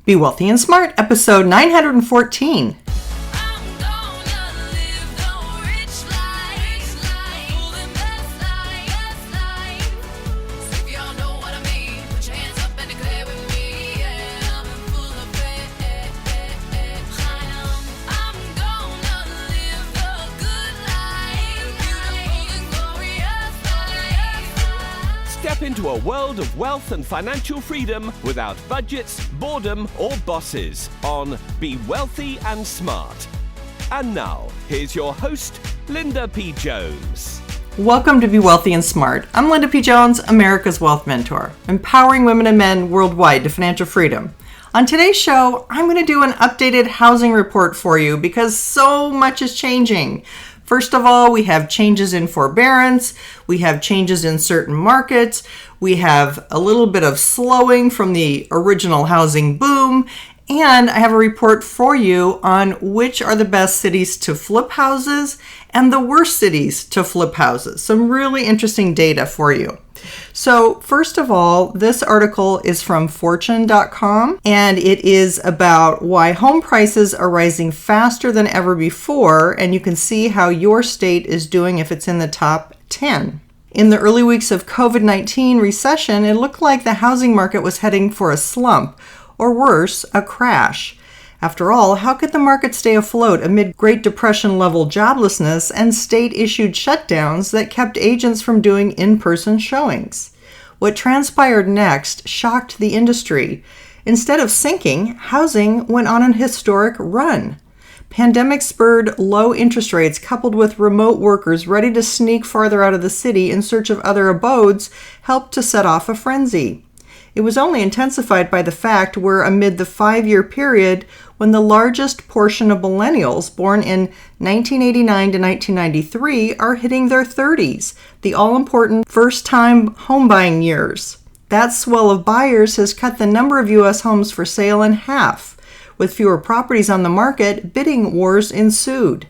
Be Wealthy and Smart, episode 914. Step into a world of wealth and financial freedom without budgets, boredom, or bosses on Be Wealthy and Smart. And now, here's your host, Linda P. Jones. Welcome to Be Wealthy and Smart. I'm Linda P. Jones, America's Wealth Mentor, empowering women and men worldwide to financial freedom. On today's show, I'm going to do an updated housing report for you because so much is changing. First of all, we have changes in forbearance, we have changes in certain markets, we have a little bit of slowing from the original housing boom, and I have a report for you on which are the best cities to flip houses and the worst cities to flip houses. Some really interesting data for you. So first of all, this article is from fortune.com, and it is about why home prices are rising faster than ever before, and you can see how your state is doing if it's in the top 10. In the early weeks of COVID-19 recession, it looked like the housing market was heading for a slump, or worse, a crash. After all, how could the market stay afloat amid Great Depression-level joblessness and state-issued shutdowns that kept agents from doing in-person showings? What transpired next shocked the industry. Instead of sinking, housing went on an historic run. Pandemic-spurred low interest rates coupled with remote workers ready to sneak farther out of the city in search of other abodes helped to set off a frenzy. It was only intensified by the fact we're amid the 5-year period when the largest portion of millennials born in 1989 to 1993 are hitting their 30s, the all-important first-time home buying years. That swell of buyers has cut the number of U.S. homes for sale in half. With fewer properties on the market, bidding wars ensued.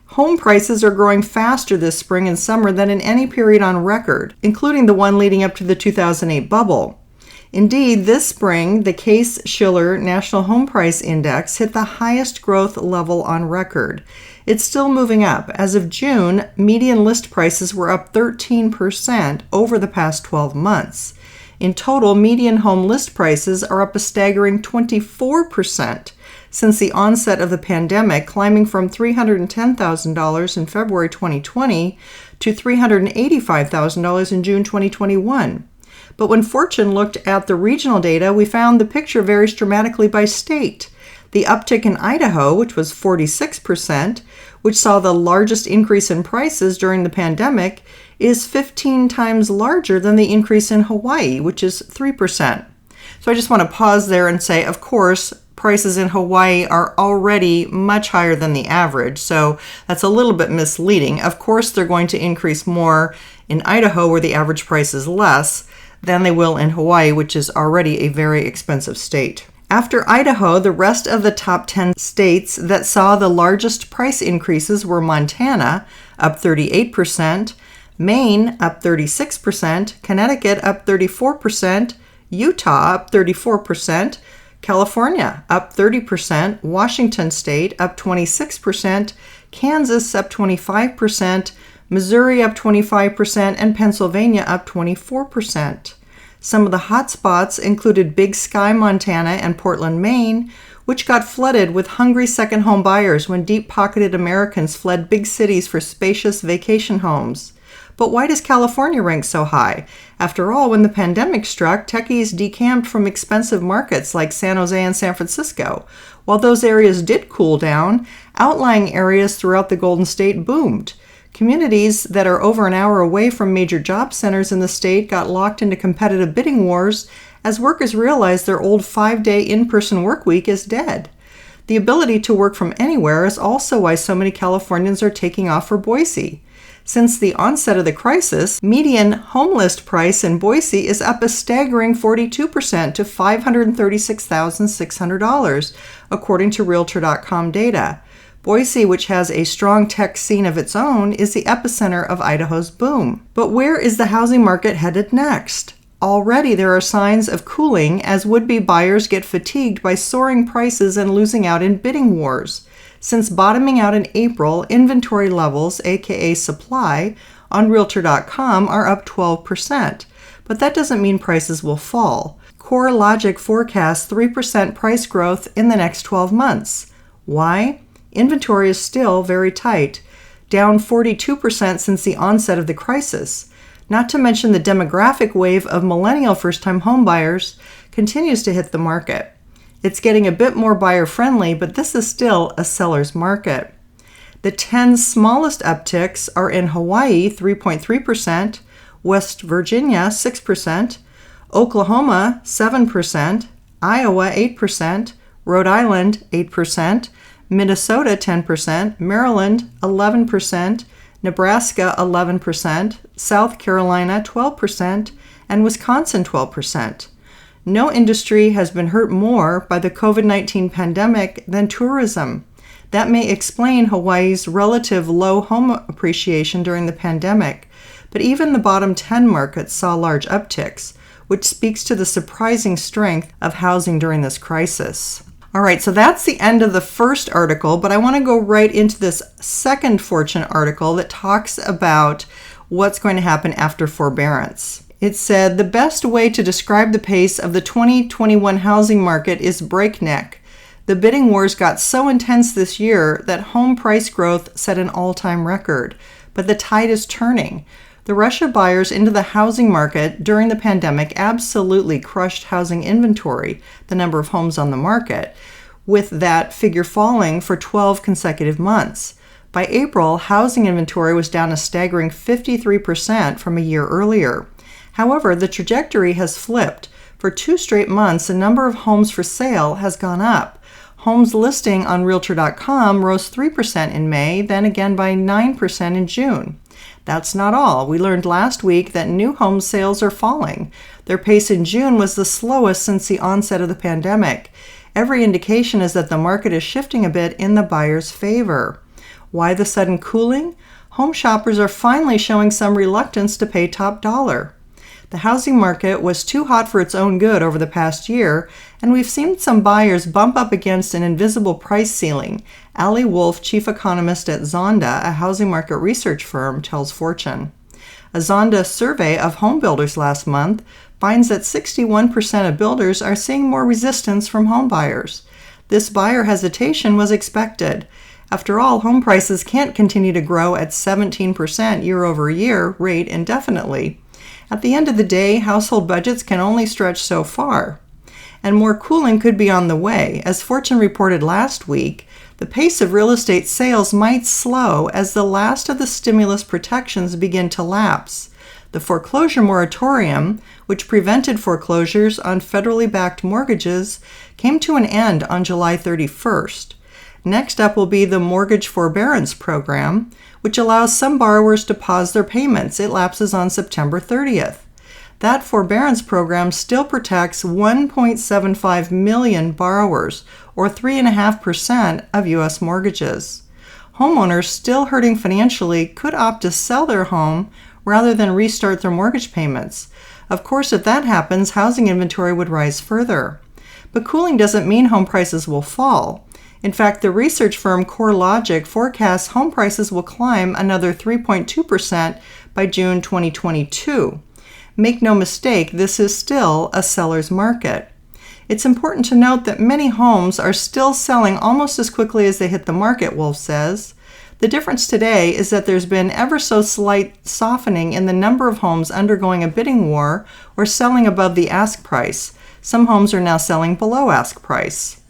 Home prices are growing faster this spring and summer than in any period on record, including the one leading up to the 2008 bubble. Indeed, this spring, the Case-Shiller National Home Price Index hit the highest growth level on record. It's still moving up. As of June, median list prices were up 13% over the past 12 months. In total, median home list prices are up a staggering 24% since the onset of the pandemic, climbing from $310,000 in February 2020 to $385,000 in June 2021. But when Fortune looked at the regional data, we found the picture varies dramatically by state. The uptick in Idaho, which was 46%, which saw the largest increase in prices during the pandemic, is 15 times larger than the increase in Hawaii, which is 3%. So I just want to pause there and say, of course, prices in Hawaii are already much higher than the average, so that's a little bit misleading. Of course, they're going to increase more in Idaho, where the average price is less, than they will in Hawaii, which is already a very expensive state. After Idaho, the rest of the top 10 states that saw the largest price increases were Montana, up 38%, Maine, up 36%, Connecticut, up 34%, Utah, up 34%, California, up 30%, Washington State, up 26%, Kansas, up 25%, Missouri up 25%, and Pennsylvania up 24%. Some of the hot spots included Big Sky, Montana, and Portland, Maine, which got flooded with hungry second home buyers when deep-pocketed Americans fled big cities for spacious vacation homes. But why does California rank so high? After all, when the pandemic struck, techies decamped from expensive markets like San Jose and San Francisco. While those areas did cool down, outlying areas throughout the Golden State boomed. Communities that are over an hour away from major job centers in the state got locked into competitive bidding wars as workers realized their old 5-day in-person work week is dead. The ability to work from anywhere is also why so many Californians are taking off for Boise. Since the onset of the crisis, median home list price in Boise is up a staggering 42% to $536,600, according to Realtor.com data. Boise, which has a strong tech scene of its own, is the epicenter of Idaho's boom. But where is the housing market headed next? Already there are signs of cooling as would-be buyers get fatigued by soaring prices and losing out in bidding wars. Since bottoming out in April, inventory levels, aka supply, on Realtor.com are up 12%. But that doesn't mean prices will fall. CoreLogic forecasts 3% price growth in the next 12 months. Why? Inventory is still very tight, down 42% since the onset of the crisis. Not to mention the demographic wave of millennial first-time homebuyers continues to hit the market. It's getting a bit more buyer-friendly, but this is still a seller's market. The 10 smallest upticks are in Hawaii, 3.3%, West Virginia, 6%, Oklahoma, 7%, Iowa, 8%, Rhode Island, 8%, Minnesota, 10%, Maryland, 11%, Nebraska, 11%, South Carolina, 12%, and Wisconsin, 12%. No industry has been hurt more by the COVID-19 pandemic than tourism. That may explain Hawaii's relative low home appreciation during the pandemic, but even the bottom 10 markets saw large upticks, which speaks to the surprising strength of housing during this crisis. All right, so that's the end of the first article, but I want to go right into this second Fortune article that talks about what's going to happen after forbearance. It said, the best way to describe the pace of the 2021 housing market is breakneck. The bidding wars got so intense this year that home price growth set an all-time record, but the tide is turning. The rush of buyers into the housing market during the pandemic absolutely crushed housing inventory, the number of homes on the market, with that figure falling for 12 consecutive months. By April, housing inventory was down a staggering 53% from a year earlier. However, the trajectory has flipped. For 2 straight months, the number of homes for sale has gone up. Homes listing on Realtor.com rose 3% in May, then again by 9% in June. That's not all. We learned last week that new home sales are falling. Their pace in June was the slowest since the onset of the pandemic. Every indication is that the market is shifting a bit in the buyer's favor. Why the sudden cooling? Home shoppers are finally showing some reluctance to pay top dollar. The housing market was too hot for its own good over the past year, and we've seen some buyers bump up against an invisible price ceiling. Ali Wolf, chief economist at Zonda, a housing market research firm, tells Fortune. A Zonda survey of home builders last month finds that 61% of builders are seeing more resistance from home buyers. This buyer hesitation was expected. After all, home prices can't continue to grow at 17% year-over-year rate indefinitely. At the end of the day, household budgets can only stretch so far. And more cooling could be on the way. As Fortune reported last week, the pace of real estate sales might slow as the last of the stimulus protections begin to lapse. The foreclosure moratorium, which prevented foreclosures on federally backed mortgages, came to an end on July 31st. Next up will be the Mortgage Forbearance Program, which allows some borrowers to pause their payments. It lapses on September 30th. That forbearance program still protects 1.75 million borrowers, or 3.5% of U.S. mortgages. Homeowners still hurting financially could opt to sell their home rather than restart their mortgage payments. Of course, if that happens, housing inventory would rise further. But cooling doesn't mean home prices will fall. In fact, the research firm CoreLogic forecasts home prices will climb another 3.2% by June 2022. Make no mistake, this is still a seller's market. It's important to note that many homes are still selling almost as quickly as they hit the market, Wolf says. The difference today is that there's been ever so slight softening in the number of homes undergoing a bidding war or selling above the ask price. Some homes are now selling below ask price.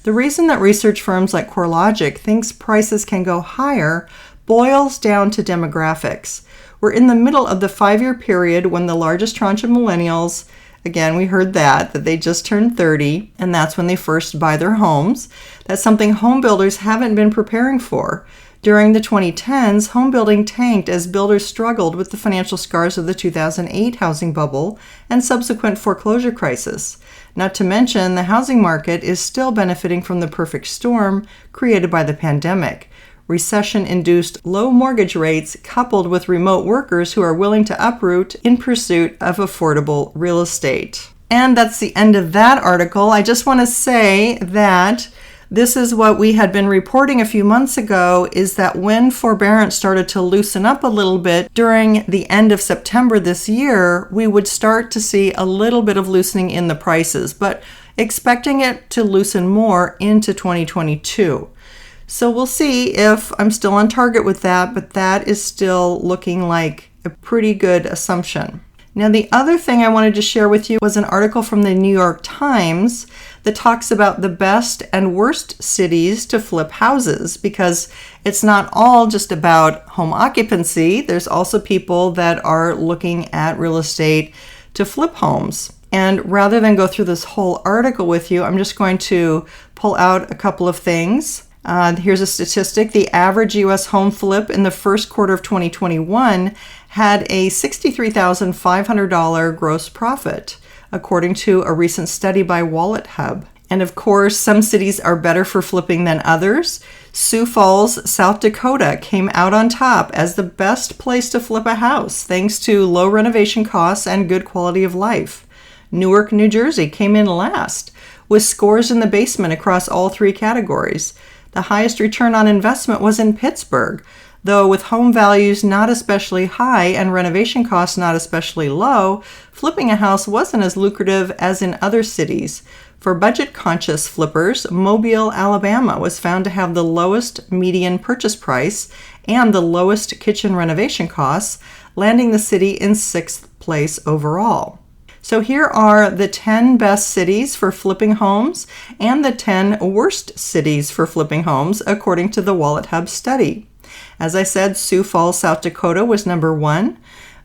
The reason that research firms like CoreLogic thinks prices can go higher boils down to demographics. We're in the middle of the 5-year period when the largest tranche of millennials, again, we heard that they just turned 30, and that's when they first buy their homes. That's something home builders haven't been preparing for. During the 2010s, home building tanked as builders struggled with the financial scars of the 2008 housing bubble and subsequent foreclosure crisis. Not to mention, the housing market is still benefiting from the perfect storm created by the pandemic. recession-induced low mortgage rates coupled with remote workers who are willing to uproot in pursuit of affordable real estate. And that's the end of that article. I just want to say that this is what we had been reporting a few months ago, is that when forbearance started to loosen up a little bit during the end of September this year, we would start to see a little bit of loosening in the prices, but expecting it to loosen more into 2022. So we'll see if I'm still on target with that, but that is still looking like a pretty good assumption. Now, the other thing I wanted to share with you was an article from the New York Times that talks about the best and worst cities to flip houses, because it's not all just about home occupancy. There's also people that are looking at real estate to flip homes. And rather than go through this whole article with you, I'm just going to pull out a couple of things. Here's a statistic. The average U.S. home flip in the first quarter of 2021 had a $63,500 gross profit, according to a recent study by Wallet Hub. And of course, some cities are better for flipping than others. Sioux Falls, South Dakota came out on top as the best place to flip a house, thanks to low renovation costs and good quality of life. Newark, New Jersey came in last, with scores in the basement across all three categories. The highest return on investment was in Pittsburgh, though with home values not especially high and renovation costs not especially low, flipping a house wasn't as lucrative as in other cities. For budget-conscious flippers, Mobile, Alabama was found to have the lowest median purchase price and the lowest kitchen renovation costs, landing the city in sixth place overall. So here are the 10 best cities for flipping homes and the 10 worst cities for flipping homes, according to the Wallet Hub study. As I said, Sioux Falls, South Dakota was number 1.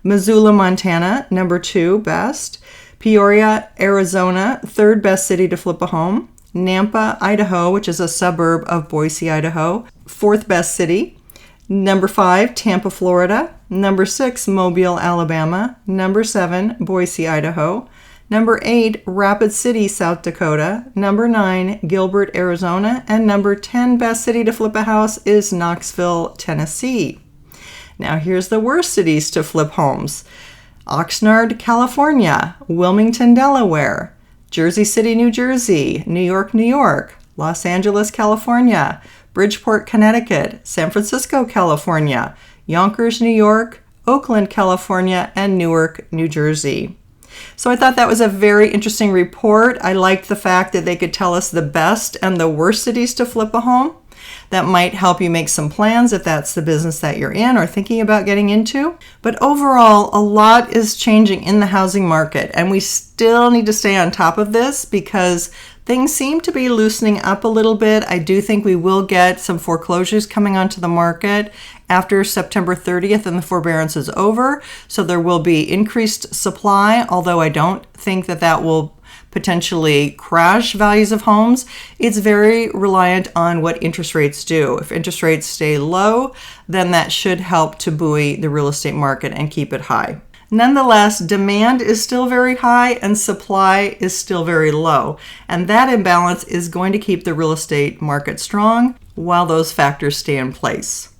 Missoula, Montana, number 2 best. Peoria, Arizona, third best city to flip a home. Nampa, Idaho, which is a suburb of Boise, Idaho, fourth best city. Number 5, Tampa, Florida. Number 6, Mobile, Alabama. Number 7, Boise, Idaho. Number 8, Rapid City, South Dakota. Number 9, Gilbert, Arizona. And number 10 best city to flip a house is Knoxville, Tennessee. Now here's the worst cities to flip homes. Oxnard, California. Wilmington, Delaware. Jersey City, New Jersey. New York, New York. Los Angeles, California. Bridgeport, Connecticut, San Francisco, California, Yonkers, New York, Oakland, California, and Newark, New Jersey. So I thought that was a very interesting report. I liked the fact that they could tell us the best and the worst cities to flip a home. That might help you make some plans if that's the business that you're in or thinking about getting into. But overall, a lot is changing in the housing market, and we still need to stay on top of this because things seem to be loosening up a little bit. I do think we will get some foreclosures coming onto the market after September 30th and the forbearance is over. So there will be increased supply, although I don't think that that will potentially crash values of homes. It's very reliant on what interest rates do. If interest rates stay low, then that should help to buoy the real estate market and keep it high. Nonetheless, demand is still very high and supply is still very low. And that imbalance is going to keep the real estate market strong while those factors stay in place.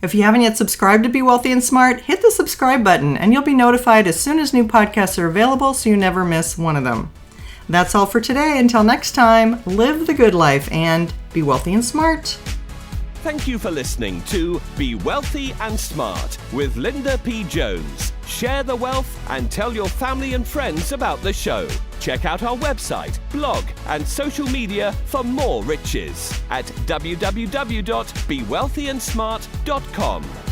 If you haven't yet subscribed to Be Wealthy and Smart, hit the subscribe button and you'll be notified as soon as new podcasts are available so you never miss one of them. That's all for today. Until next time, live the good life and be wealthy and smart. Thank you for listening to Be Wealthy and Smart with Linda P. Jones. Share the wealth and tell your family and friends about the show. Check out our website, blog, and social media for more riches at www.bewealthyandsmart.com.